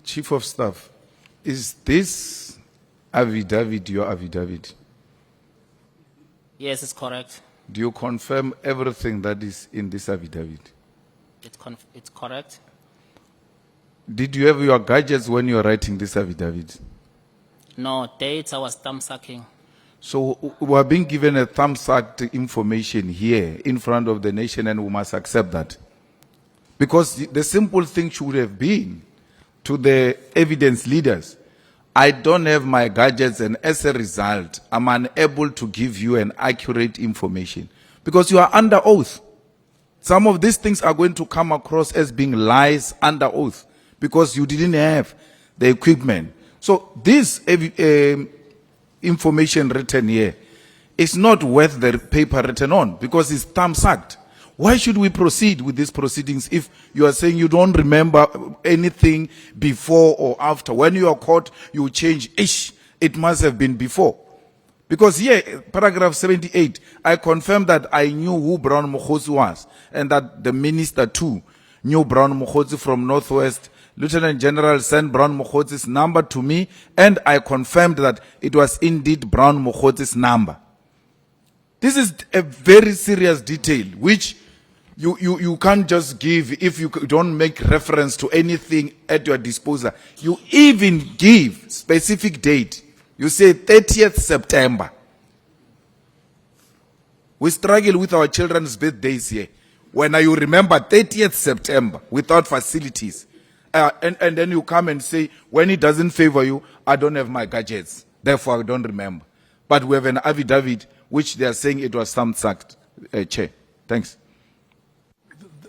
Chief of Staff, is this affidavit your affidavit? Yes, it's correct. Do you confirm everything that is in this affidavit? It's correct. Did you have your gadgets when you were writing this affidavit? No, dates I was thumb sucking. So we are being given a thumb-sucked information here in front of the nation, and we must accept that. Because the simple thing should have been to the evidence leaders, I don't have my gadgets, and as a result, I'm unable to give you an accurate information. Because you are under oath. Some of these things are going to come across as being lies under oath, because you didn't have the equipment. So this information written here is not worth the paper written on, because it's thumb-sucked. Why should we proceed with these proceedings if you are saying you don't remember anything before or after? When you are caught, you change, it must have been before. Because here, paragraph 78, I confirm that I knew who Brown Mokhosi was, and that the minister too knew Brown Mokhosi from Northwest. Lieutenant General sent Brown Mokhosi's number to me, and I confirmed that it was indeed Brown Mokhosi's number. This is a very serious detail, which you can't just give if you don't make reference to anything at your disposal. You even give specific date. You say 30th September. We struggle with our children's birthdays here. When you remember 30th September without facilities, and then you come and say, when it doesn't favor you, I don't have my gadgets, therefore I don't remember. But we have an affidavit which they are saying it was thumb-sucked. Chair, thanks.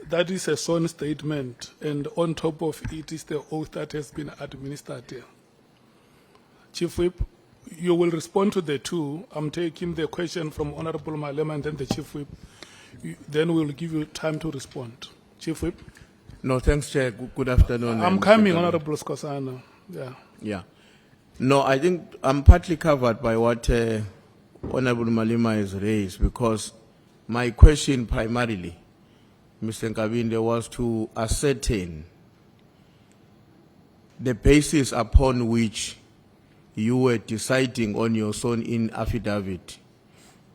That is a sworn statement, and on top of it is the oath that has been administered here. Chief Whip, you will respond to the two. I'm taking the question from Honorable Malema and then the Chief Whip. Then we'll give you time to respond. Chief Whip? No, thanks, Chair. Good afternoon. I'm coming, Honorable Skosana. Yeah. Yeah. No, I think I'm partly covered by what Honorable Malema has raised, because my question primarily, Mr. Nkabinde, was to ascertain the basis upon which you were deciding on your sworn-in affidavit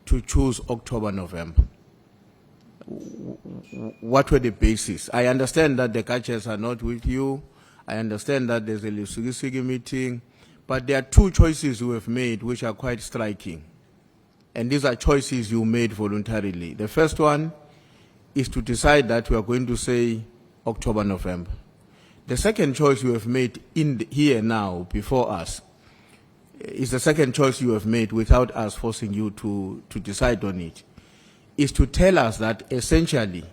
to choose October, November. What were the basis? I understand that the catchers are not with you. I understand that there's a Lusigi meeting. But there are two choices you have made which are quite striking. And these are choices you made voluntarily. The first one is to decide that we are going to say October, November. The second choice you have made here now before us is the second choice you have made without us forcing you to decide on it, is to tell us that essentially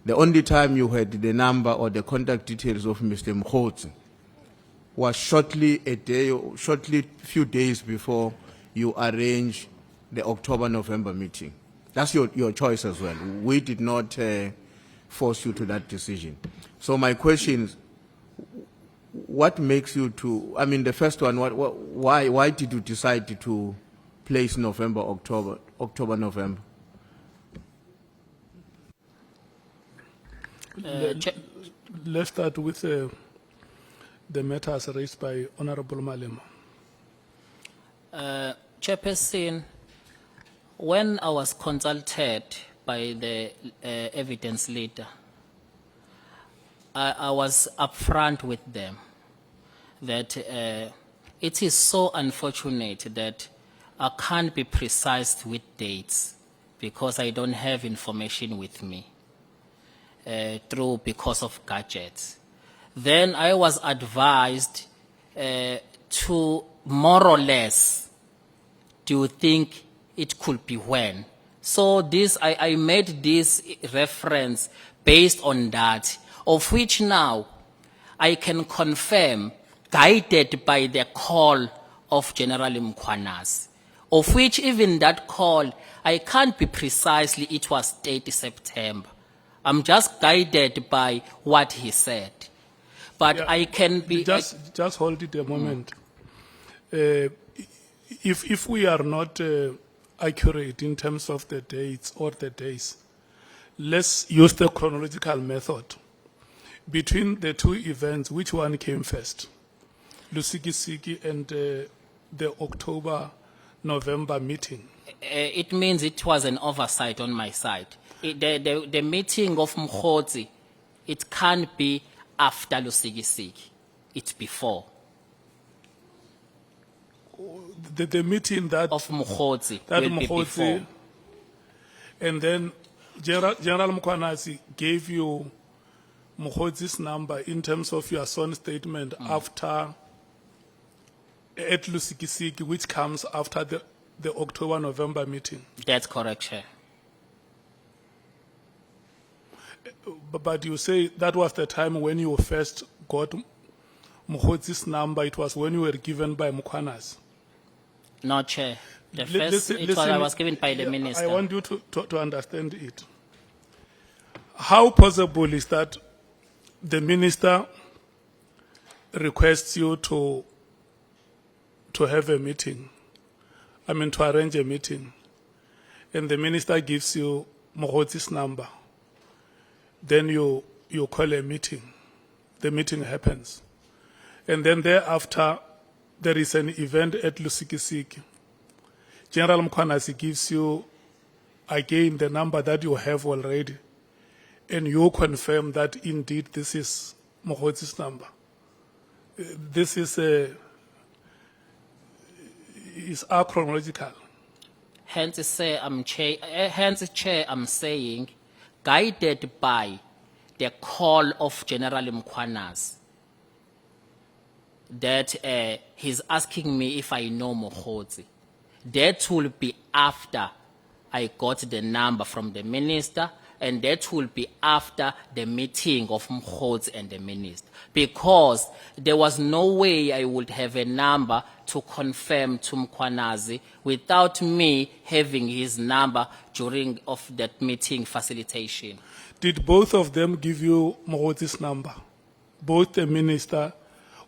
the only time you had the number or the contact details of Mr. Mokhosi was shortly few days before you arranged the October-November meeting. That's your choice as well. We did not force you to that decision. So my question is, what makes you to, I mean, the first one, why did you decide to place November, October, November? Let's start with the matters raised by Honorable Malema. Chairperson, when I was consulted by the evidence leader, I was upfront with them that it is so unfortunate that I can't be precise with dates because I don't have information with me because of gadgets. Then I was advised to more or less, do you think it could be when? So this, I made this reference based on that, of which now I can confirm, guided by the call of General Mkhwanazi, of which even that call, I can't be precisely, it was 30 September. I'm just guided by what he said. But yeah, I can be... Just hold it a moment. If we are not accurate in terms of the dates or the days, let's use the chronological method. Between the two events, which one came first? Lusikisiki and the October-November meeting? It means it was an oversight on my side. The meeting of Mkhotsi, it can't be after Lusikisiki. It's before. The meeting that Of Mkhotsi that will be before. Mkhotsi, and then General Mkhwanazi gave you Mkhotsi's number in terms of your sworn statement after at Lusikisiki, which comes after the October-November meeting. That's correct, Chair. But you say that was the time when you first got Mkhotsi's number. It was when you were given by Mkhwanazi. No, Chair. The Li- first, it was, I was given by the yeah, minister. I want you to understand it. How possible is that the minister requests you to have a meeting, to arrange a meeting, and the minister gives you Mkhotsi's number. Then you call a meeting. The meeting happens. And then thereafter, there is an event at Lusikisiki. General Mkhwanazi gives you, again, the number that you have already, and you confirm that indeed this is Mkhotsi's number. This is chronological. Hence, Chair, I'm saying, guided by the call of General Mkhwanazi, that he's asking me if I know Mkhotsi. That will be after I got the number from the minister, and that will be after the meeting of Mkhotsi and the minister. Because there was no way I would have a number to confirm to Mkhwanazi without me having his number during of that meeting facilitation. Did both of them give you Mkhotsi's number? Both the minister.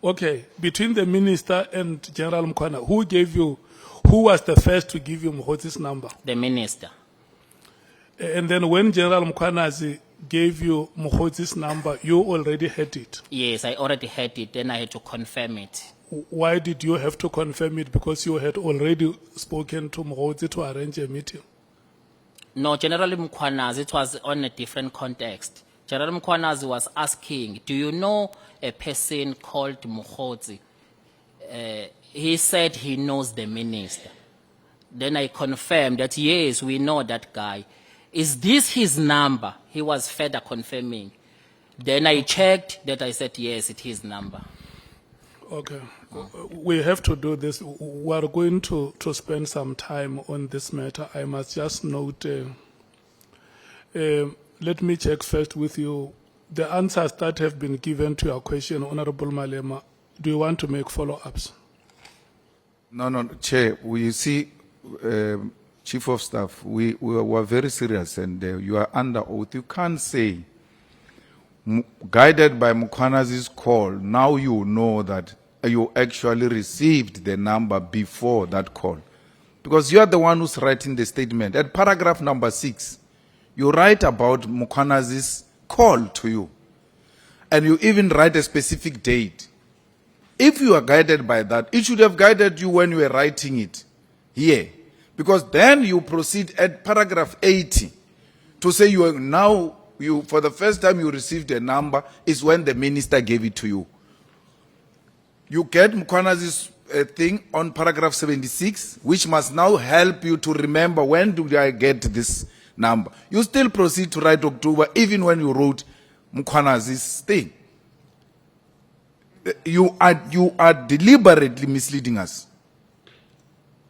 Okay, between the minister and General Mkhwanazi, who was the first to give you Mkhotsi's number? The minister. And then when General Mkhwanazi gave you Mkhotsi's number, you already had it. Yes, I already had it, then I had to confirm it. Why did you have to confirm it? Because you had already spoken to Mkhotsi to arrange a meeting. No, General Mkhwanazi, it was on a different context. General Mkhwanazi was asking, do you know a person called Mkhotsi? He said he knows the minister. Then I confirmed that, yes, we know that guy. Is this his number? He was further confirming. Then I checked that, I said, yes, it's his number. Okay. We have to do this. We are going to spend some time on this matter. I must just note, let me check first with you. The answers that have been given to your question, Honorable Malema, do you want to make follow-ups? No, Chair, we see, Chief of Staff, we were very serious, and you are under oath. You can't say, guided by Mkhwanazi's call, now you know that you actually received the number before that call. Because you are the one who's writing the statement. At paragraph number 6, you write about Mkhwanazi's call to you. And you even write a specific date. If you are guided by that, it should have guided you when you were writing it here. Because then you proceed at paragraph 80 to say you are now, for the first time you received a number is when the minister gave it to you. You get Mkhwanazi's thing on paragraph 76, which must now help you to remember when did I get this number. You still proceed to write October even when you wrote Mkhwanazi's thing. You are deliberately misleading us.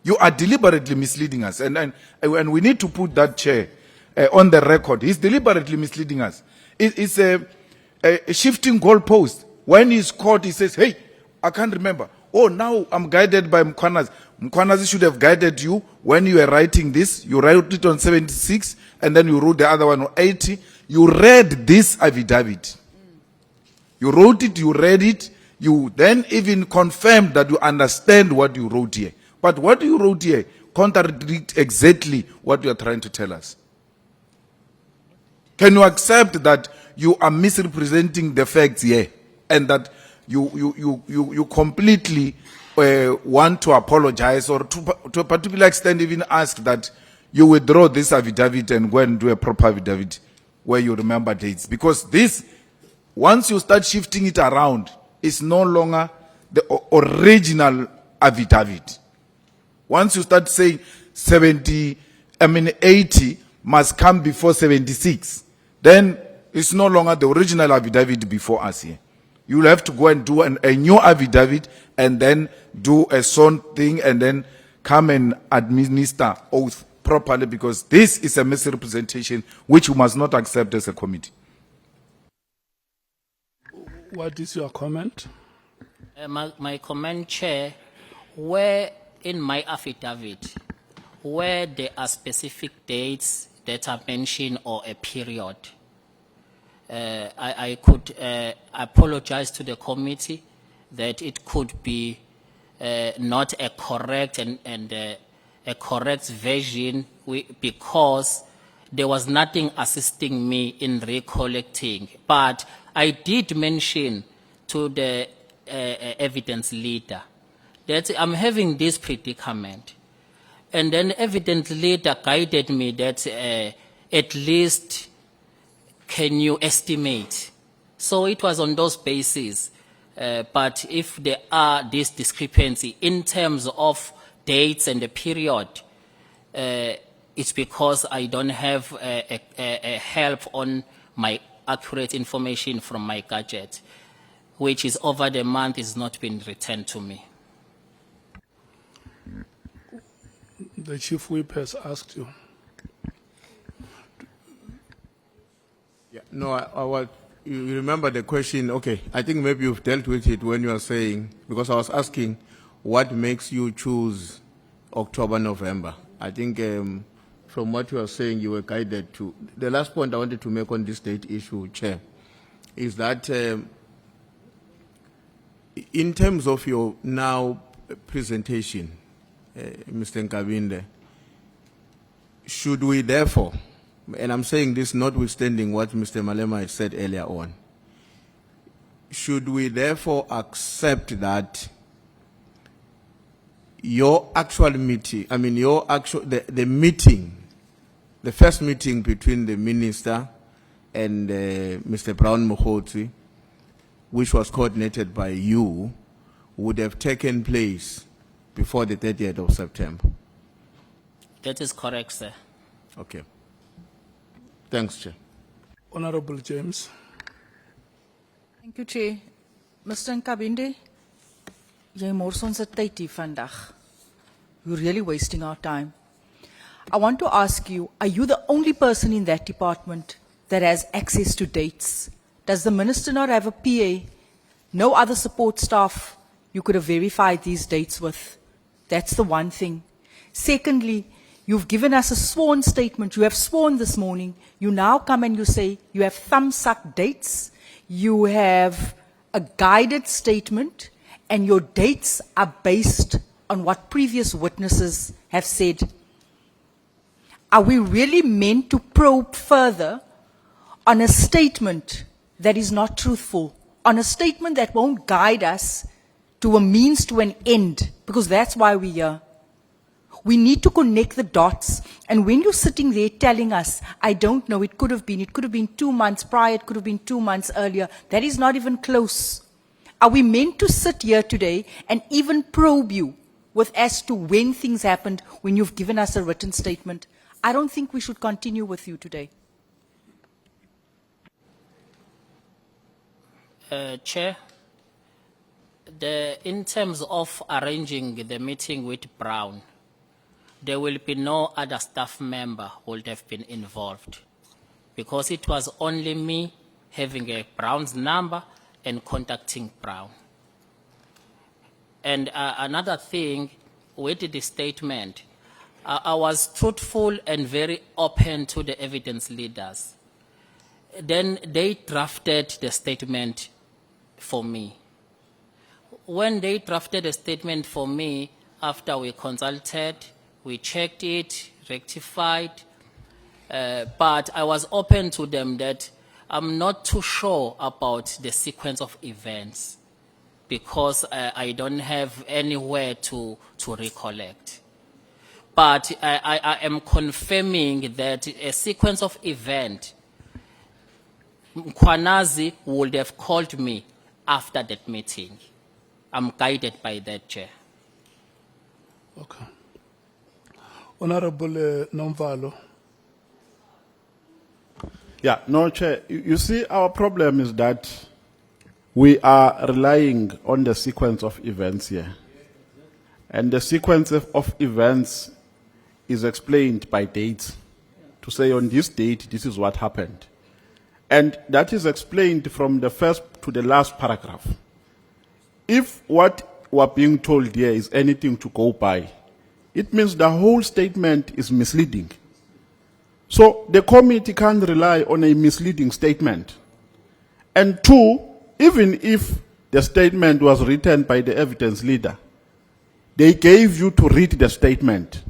You are deliberately misleading us, and we need to put that, Chair, on the record. He's deliberately misleading us. It's a shifting goalpost. When he's caught, he says, "Hey, I can't remember. Oh, now I'm guided by Mkhwanazi." Mkhwanazi should have guided you when you were writing this. You wrote it on 76, and then you wrote the other one on 80. You read this affidavit. You wrote it. You read it. You then even confirmed that you understand what you wrote here. But what you wrote here contradicts exactly what you are trying to tell us. Can you accept that you are misrepresenting the facts here, and that you completely want to apologize, or to a particular extent even ask that you withdraw this affidavit and go and do a proper affidavit where you remember dates. Because this, once you start shifting it around, it's no longer the original affidavit. Once you start saying 80 must come before 76, then it's no longer the original affidavit before us here. You'll have to go and do a new affidavit and then do a sworn thing and then come and administer oath properly, because this is a misrepresentation which you must not accept as a committee. What is your comment? My comment, Chair, where in my affidavit, where there are specific dates that are mentioned or a period, I could apologize to the committee that it could be not a correct and a correct version, because there was nothing assisting me in recollecting. But I did mention to the evidence leader that I'm having this predicament. And then evidence leader guided me that at least can you estimate? So it was on those bases. But if there are this discrepancy in terms of dates and the period, it's because I don't have a help on my accurate information from my gadget, which is over the month is not been returned to me. The Chief Whip has asked you. Yeah, no, you remember the question? Okay, I think maybe you've dealt with it when you are saying, because I was asking what makes you choose October, November. I think from what you are saying, you were guided to. The last point I wanted to make on this date issue, Chair, is that in terms of your now presentation, Mr. Nkabinde, should we therefore, and I'm saying this notwithstanding what Mr. Malema had said earlier on, should we therefore accept that your actual meeting, the meeting, the first meeting between the minister and Mr. Brown Mokgotsi, which was coordinated by you, would have taken place before the 30th of September? That is correct, sir. Okay. Thanks, Chair. Honorable James. Thank you, Chair. Mr. Nkabinde, jy mors ons se tyd hier vandag. You're really wasting our time. I want to ask you, are you the only person in that department that has access to dates? Does the minister not have a PA? No other support staff you could have verified these dates with? That's the one thing. Secondly, you've given us a sworn statement. You have sworn this morning. You now come and you say you have thumbsuck dates. You have a guided statement, and your dates are based on what previous witnesses have said. Are we really meant to probe further on a statement that is not truthful, on a statement that won't guide us to a means to an end? Because that's why we're here. We need to connect the dots. And when you're sitting there telling us, I don't know, it could have been 2 months prior, it could have been 2 months earlier, that is not even close. Are we meant to sit here today and even probe you with as to when things happened when you've given us a written statement? I don't think we should continue with you today. Chair, in terms of arranging the meeting with Brown, there will be no other staff member who would have been involved, because it was only me having a Brown's number and contacting Brown. And another thing with the statement, I was truthful and very open to the evidence leaders. Then they drafted the statement for me. When they drafted a statement for me, after we consulted, we checked it, rectified, but I was open to them that I'm not too sure about the sequence of events. because I don't have anywhere to recollect. But I am confirming that a sequence of events, Mkwanazi would have called me after that meeting. I'm guided by that, Chair. Okay. Honorable Nomvalo. Yeah, no, Chair. You see, our problem is that we are relying on the sequence of events here. And the sequence of events is explained by dates. To say on this date, this is what happened. And that is explained from the first to the last paragraph. If what we're being told here is anything to go by, it means the whole statement is misleading. So the committee can't rely on a misleading statement. And two, even if the statement was written by the evidence leader, they gave you to read the statement.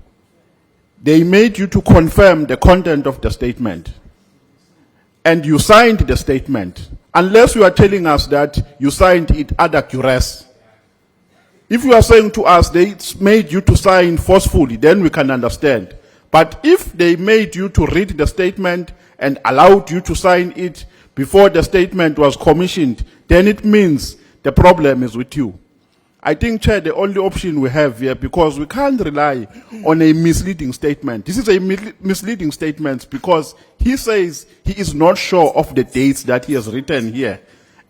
They made you to confirm the content of the statement. And you signed the statement. Unless you are telling us that you signed it ad duress. If you are saying to us they made you to sign forcefully, then we can understand. But if they made you to read the statement and allowed you to sign it before the statement was commissioned, then it means the problem is with you. I think, Chair, the only option we have here, because we can't rely on a misleading statement. This is a misleading statement because he says he is not sure of the dates that he has written here.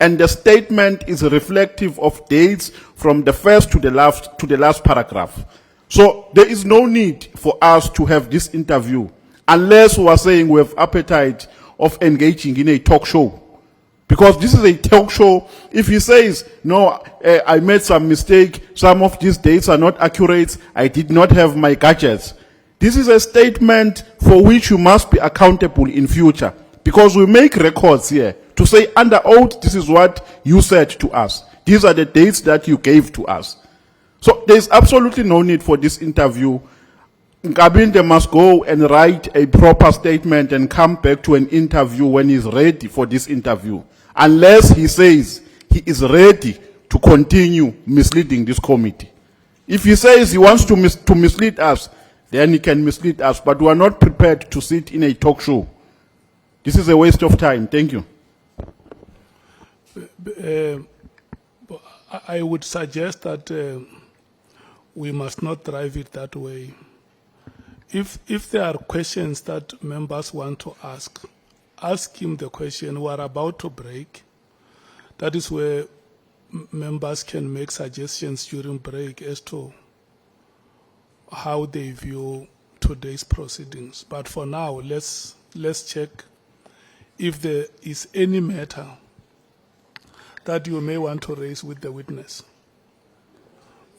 And the statement is reflective of dates from the first to the last paragraph. So there is no need for us to have this interview unless we are saying we have appetite of engaging in a talk show. Because this is a talk show. If he says, no, I made some mistake, some of these dates are not accurate, I did not have my gadgets. This is a statement for which you must be accountable in future. Because we make records here to say under oath, this is what you said to us. These are the dates that you gave to us. So there is absolutely no need for this interview. Nkabinde must go and write a proper statement and come back to an interview when he's ready for this interview. Unless he says he is ready to continue misleading this committee. If he says he wants to mislead us, then he can mislead us. But we are not prepared to sit in a talk show. This is a waste of time. Thank you. I would suggest that we must not drive it that way. If there are questions that members want to ask him the question. We are about to break. That is where members can make suggestions during break as to how they view today's proceedings. But for now, let's check if there is any matter that you may want to raise with the witness.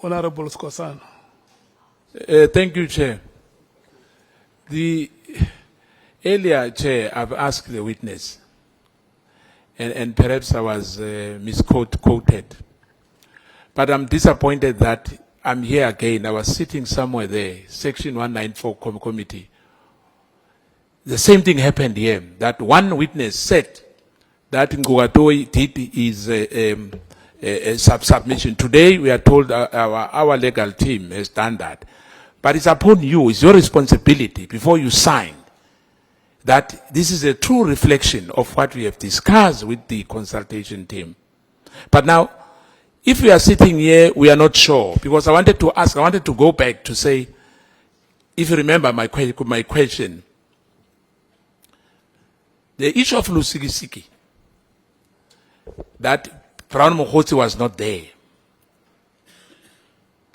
Honorable Skosana. Thank you, Chair. The earlier, Chair, I've asked the witness, and perhaps I was misquoted. But I'm disappointed that I'm here again. I was sitting somewhere there, Section 194 Committee. The same thing happened here, that one witness said that Ngokatoi did his submission. Today we are told our legal team has done that. But it's upon you, it's your responsibility before you sign that this is a true reflection of what we have discussed with the consultation team. But now, if we are sitting here, we are not sure, because I wanted to go back to say, if you remember my question, the issue of Lusikisiki, that Brown Mokhotsi was not there.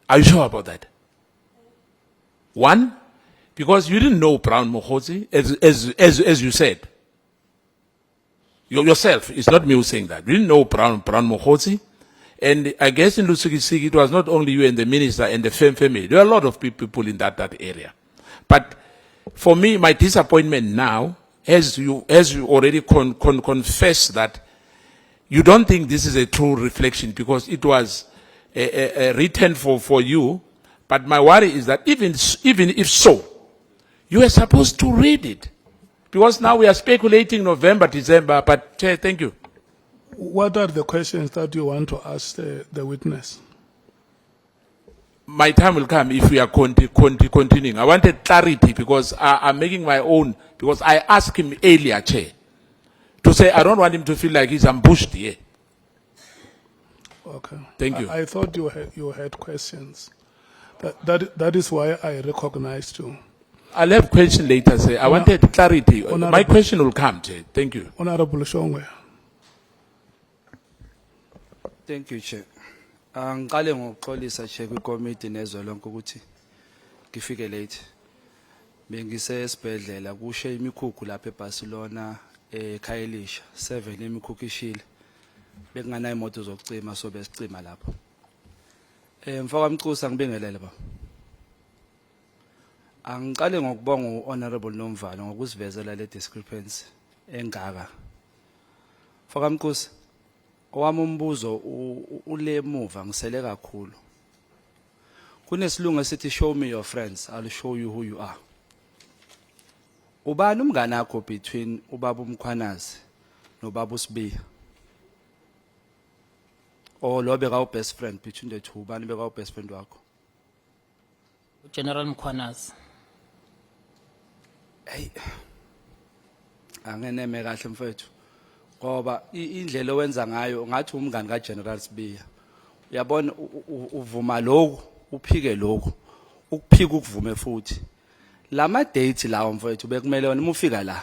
Are you sure about that? One, because you didn't know Brown Mokhotsi, as you said. Yourself, it's not me who's saying that. You didn't know Brown Mokhotsi. And I guess in Lusikisiki, it was not only you and the minister and the family. There are a lot of people in that area. But for me, my disappointment now, as you already confessed that you don't think this is a true reflection because it was written for you. But my worry is that even if so, you are supposed to read it. Because now we are speculating November, December, but Chair, thank you. What are the questions that you want to ask the witness? My time will come if we are continuing. I wanted clarity because I'm making my own, because I asked him earlier, Chair, to say I don't want him to feel like he's ambushed here. Okay. Thank you. I thought you had questions. That is why I recognized you. I'll have question later, sir. I wanted clarity. My Honorable- question will come, Chair. Thank you. Honorable Shongwe. Thank you, Chair. Ngiqale ngokuxolisa Chair kwikomiti nezwe lonke ukuthi ngifike late. Bengisesibhedlela kushe imikhukhu lapha eBarcelona eKhayelisha 7 imikhukhu ishile. Bekunganayo imoto zokucima so besicima lapho. Mfaka Mcusa ngibingelele baba. Angiqale ngokubonga uHonorable Nomvalo ngokusivezela le discrepancy engaka. Mfaka Mcusa owami umbuzo ule muva ngisele kakhulu. Kunesilungu esithi show me your friends, I'll show you who you are. Ubani umngane wakho between ubaba uMkhwanazi nobaba uSibiya? Or lo beka best friend between the two, ubani beka best friend wakho? General Mkhwanazi. Hey. Angeneme kahle mfethu. Ngoba indlela owenza ngayo ngathi umngane kaGeneral Sibiya. Uyabona uvuma lokho, uphike lokho. Ukuphika ukuvume futhi. Lama date lawo mfethu bekumele wena uma ufika la.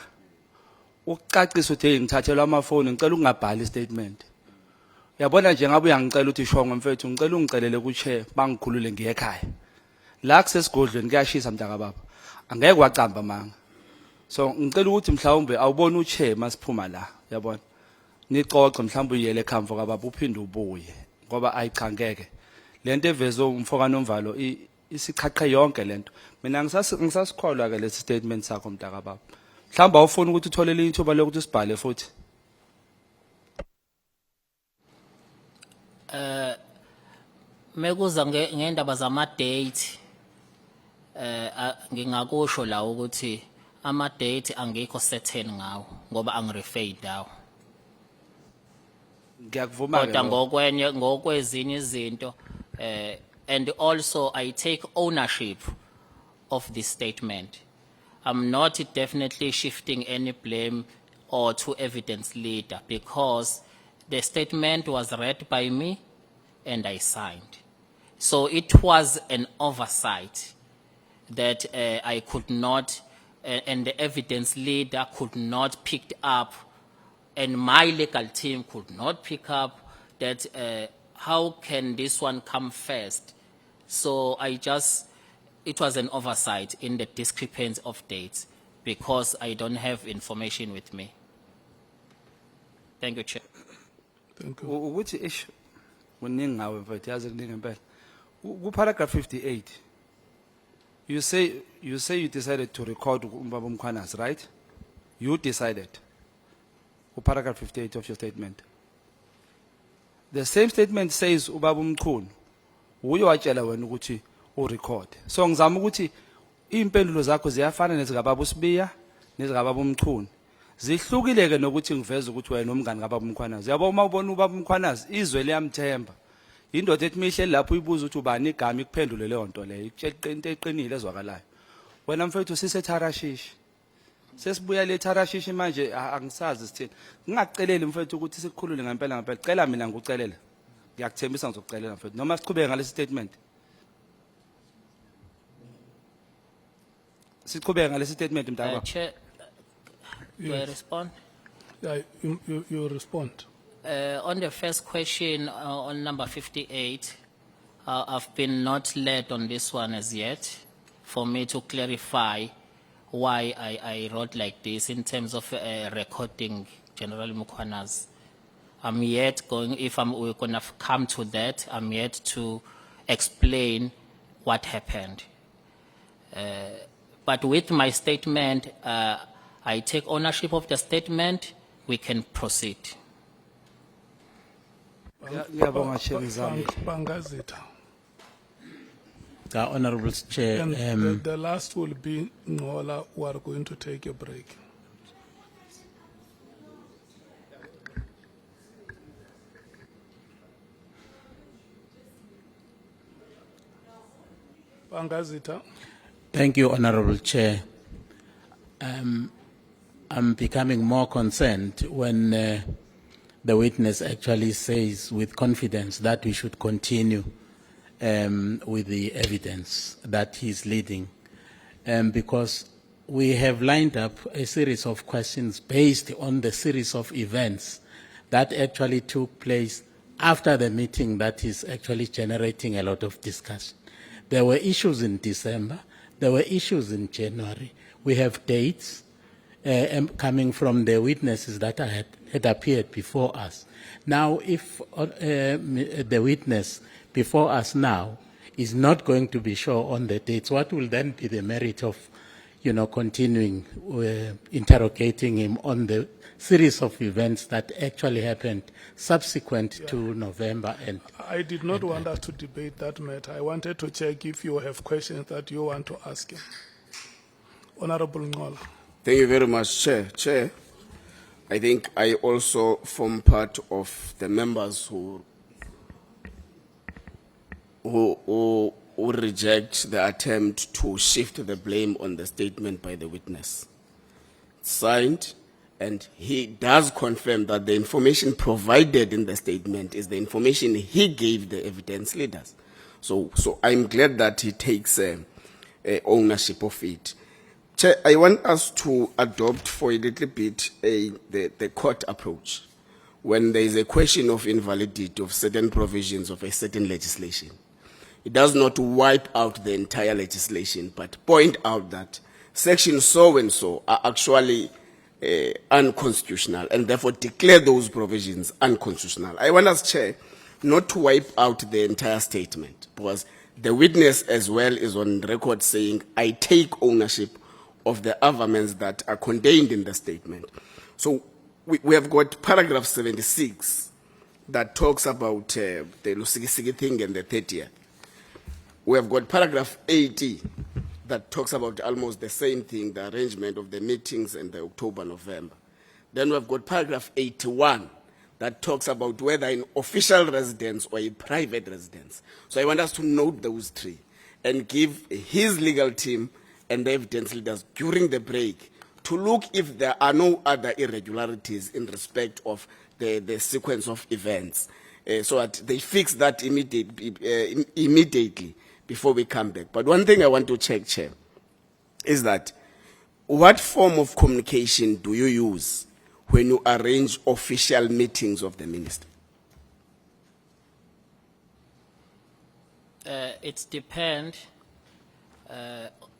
Ukucacisa uthi ngithathelwa amafoni ngicela ukungabhali statement. Uyabona nje ngabe uyangicela uthi shongo mfethu ngicela ungicelele ku-chair bangikhulule ngiye ekhaya. La kusesigodlweni kuyashisa mntaka baba. Angeke wacamba manga. So ngicela ukuthi mhlawumbe awubona uChair masiphuma la, yabona. Nixoxe mhlawumbe uyele ekhaya kababa uphinde ubuye ngoba ayichangeke. Lento evezo umfoka Nomvalo isiqhaqhe yonke lento. Mina ngisasikholwa ke lesi statement sakho mntaka baba. Mhlawumbe awufuna ukuthi utholele ithuba lokuthi sibhale futhi. Mekuza ngendaba zama-date ngingakusho la ukuthi ama-date angikho certain ngawo ngoba angireferi dawo. Ngiyakuvuma ke. Kodwa ngokwezinye izinto and also I take ownership of this statement. I'm not definitely shifting any blame or to evidence leader because the statement was read by me and I signed. So it was an oversight that I could not, and the evidence leader could not pick up, and my legal team could not pick up that how can this one come first? So it was an oversight in the discrepancy of dates because I don't have information with me. Thank you, Chair. Thank you. Ukuthi ish kuningi ngawe mfethu yazi kuningi impela. Ku paragraph 58. You say you decided to record umbaba uMkhwanazi, right? You decided. Ku paragraph 58 of your statement. The same statement says ubaba uMchunu uye watshela wena ukuthi urecord. So ngizama ukuthi impendulo zakho ziyafana nezikababa uSibiya nezikababa uMchunu. Zihlukile ke nokuthi ngiveze ukuthi wena umngane kababa uMkhwanazi. Yabo uma ubona ubaba uMkhwanazi izwe liyamthemba. Indoda ethi mihle lapho ibuza ukuthi ubani igama ikuphendule leyo nto leyo. Ikutshela into eqinile ezwakalayo. Wena mfethu siseTharashishi. Sesibuya le Tharashishi manje angisazi sithini. Ngingakuceleli mfethu ukuthi sikukhulule ngempela. Cela mina ngikucelela. Ngiyakuthembisa ngizokucelela mfethu. Noma siqhubeke ngalesi statement. Siqhubeke ngalesi statement mntaka. Chair, do I respond? Yeah, you respond. On the first question, on number 58, I've been not led on this one as yet for me to clarify why I wrote like this in terms of recording General Mkhwanazi. I'm yet going, we're going to come to that, I'm yet to explain what happened. But with my statement, I take ownership of the statement, we can proceed. Ngiyabonga Chair ngizamile. Bangazitha. Honorable Chair, And the last will be Ngola, who are going to take a break. Bangazita. Thank you, Honorable Chair. I'm becoming more concerned when the witness actually says with confidence that we should continue with the evidence that he's leading. Because we have lined up a series of questions based on the series of events that actually took place after the meeting that is actually generating a lot of discussion. There were issues in December, there were issues in January. We have dates coming from the witnesses that had appeared before us. Now, if the witness before us now is not going to be sure on the dates, what will then be the merit of, continuing interrogating him on the series of events that actually happened subsequent to November? And I did not want us to debate that matter. I wanted to check if you have questions that you want to ask him. Honorable Ngola. Thank you very much, Chair. Chair, I think I also form part of the members who reject the attempt to shift the blame on the statement by the witness. Signed, and he does confirm that the information provided in the statement is the information he gave the evidence leaders. So I'm glad that he takes ownership of it. Chair, I want us to adopt for a little bit the court approach when there is a question of invalidity of certain provisions of a certain legislation. It does not wipe out the entire legislation, but point out that sections so and so are actually unconstitutional and therefore declare those provisions unconstitutional. I want us, Chair, not to wipe out the entire statement, because the witness as well is on record saying, I take ownership of the arguments that are contained in the statement. So we have got paragraph 76 that talks about the Lusikisiki thing and the 30th. We have got paragraph 80 that talks about almost the same thing, the arrangement of the meetings in the October, November. Then we have got paragraph 81 that talks about whether in official residence or a private residence. So I want us to note those three and give his legal team and the evidence leaders during the break to look if there are no other irregularities in respect of the sequence of events, so that they fix that immediately before we come back. But one thing I want to check, Chair, is that what form of communication do you use when you arrange official meetings of the minister? It depends.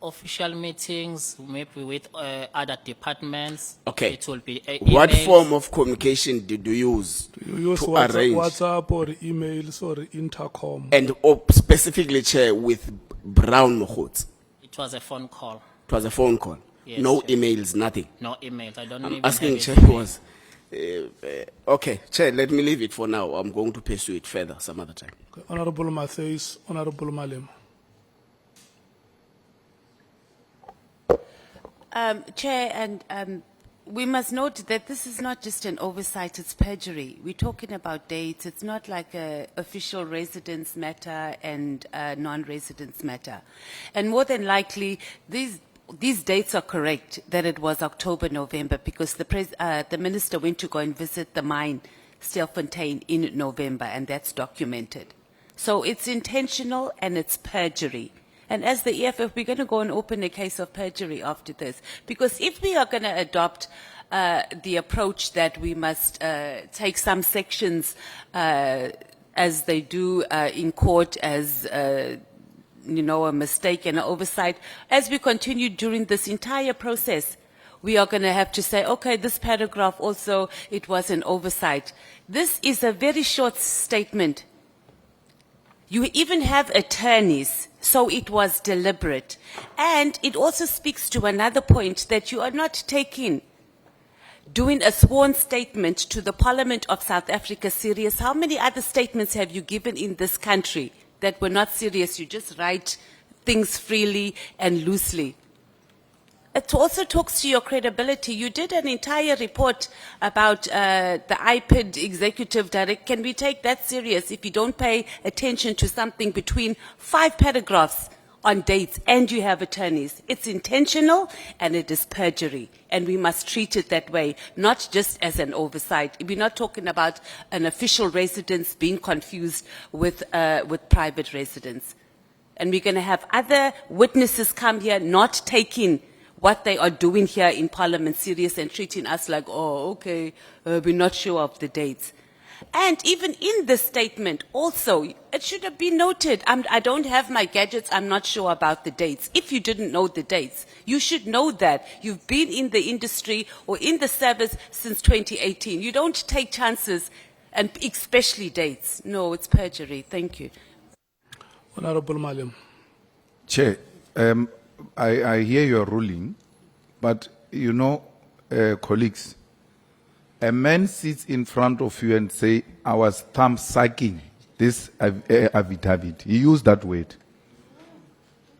Official meetings, maybe with other departments. Okay. It will be What emails. form of communication did you use Do you use to arrange? WhatsApp or emails or intercom? And specifically, Chair, with Brown Mohots? It was a phone call. It was a phone call. Yes, No Chair. emails, nothing. No emails. I don't I'm even asking, have Chair, it. was okay, Chair, let me leave it for now. I'm going to pursue it further some other time. Okay. Honorable Matthews, Honorable Malema. Chair, and we must note that this is not just an oversight, it's perjury. We're talking about dates. It's not like a official residence matter and non-residence matter. And more than likely, these dates are correct, that it was October, November, because the minister went to go and visit the mine, Stilfontein, in November, and that's documented. So it's intentional and it's perjury. And as the EFF, we're going to go and open a case of perjury after this. Because if we are going to adopt the approach that we must take some sections as they do in court as, a mistake and an oversight, as we continue during this entire process, we are going to have to say, okay, this paragraph also, it was an oversight. This is a very short statement. You even have attorneys, so it was deliberate. And it also speaks to another point that you are not doing a sworn statement to the Parliament of South Africa serious. How many other statements have you given in this country that were not serious? You just write things freely and loosely. It also talks to your credibility. You did an entire report about the IPID executive director. Can we take that serious if you don't pay attention to something between 5 paragraphs on dates and you have attorneys. It's intentional and it is perjury. And we must treat it that way, not just as an oversight. We're not talking about an official residence being confused with private residence. And we're going to have other witnesses come here not taking what they are doing here in Parliament serious and treating us like, oh, okay, we're not sure of the dates. And even in this statement, also, it should have been noted, I don't have my gadgets, I'm not sure about the dates. If you didn't know the dates, you should know that. You've been in the industry or in the service since 2018. You don't take chances, and especially dates. No, it's perjury. Thank you. Honorable Malema. Chair, I hear your ruling, but you know, colleagues, a man sits in front of you and say, I was thumb sucking this affidavit. He used that word.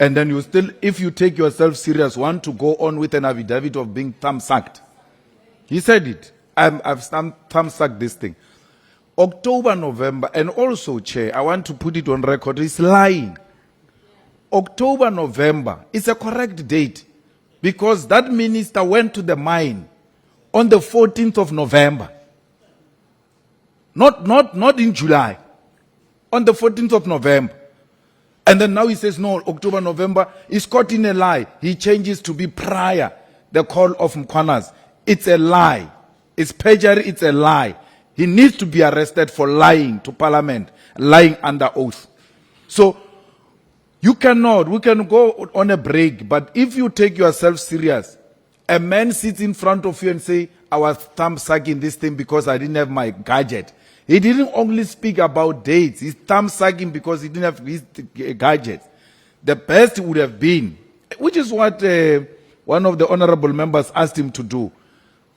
And then you still, if you take yourself serious, want to go on with an affidavit of being thumb sucked. He said it. I've thumb sucked this thing. October, November, and also, Chair, I want to put it on record, he's lying. October, November is a correct date because that minister went to the mine on the 14th of November. Not in July. On the 14th of November. And then now he says, no, October, November, he's caught in a lie. He changes to be prior the call of Mkwanas. It's a lie. It's perjury, it's a lie. He needs to be arrested for lying to Parliament, lying under oath. So, we can go on a break, but if you take yourself serious, a man sits in front of you and say, I was thumb sucking this thing because I didn't have my gadget. He didn't only speak about dates. He's thumb sucking because he didn't have his gadget. The best would have been, which is what one of the honorable members asked him to do.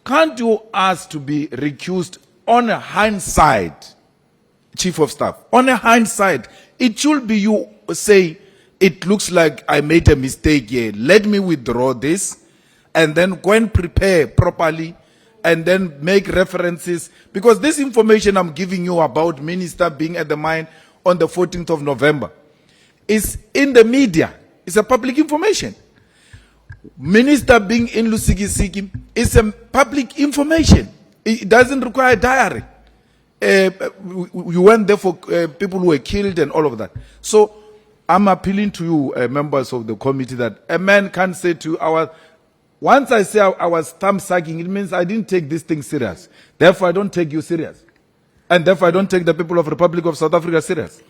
Can't you ask to be recused on a hindsight, Chief of Staff? On a hindsight, it should be you say, it looks like I made a mistake here. Let me withdraw this and then go and prepare properly and then make references. Because this information I'm giving you about minister being at the mine on the 14th of November is in the media. It's a public information. Minister being in Lusikisiki is a public information. It doesn't require a diary. You went there for people who were killed and all of that. So I'm appealing to you, members of the committee, that a man can't say to once I say I was thumb sucking, it means I didn't take this thing serious. Therefore, I don't take you serious. And therefore, I don't take the people of the Republic of South Africa serious.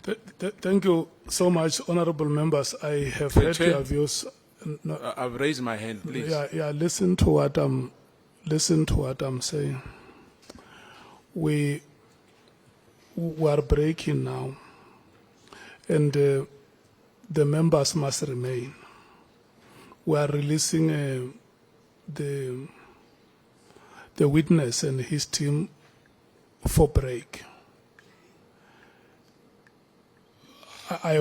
Thank you so much, honorable members. I have heard your views. No, I've raised my hand, please. Yeah, listen to what I'm saying. We are breaking now, and the members must remain. We are releasing the witness and his team for break. I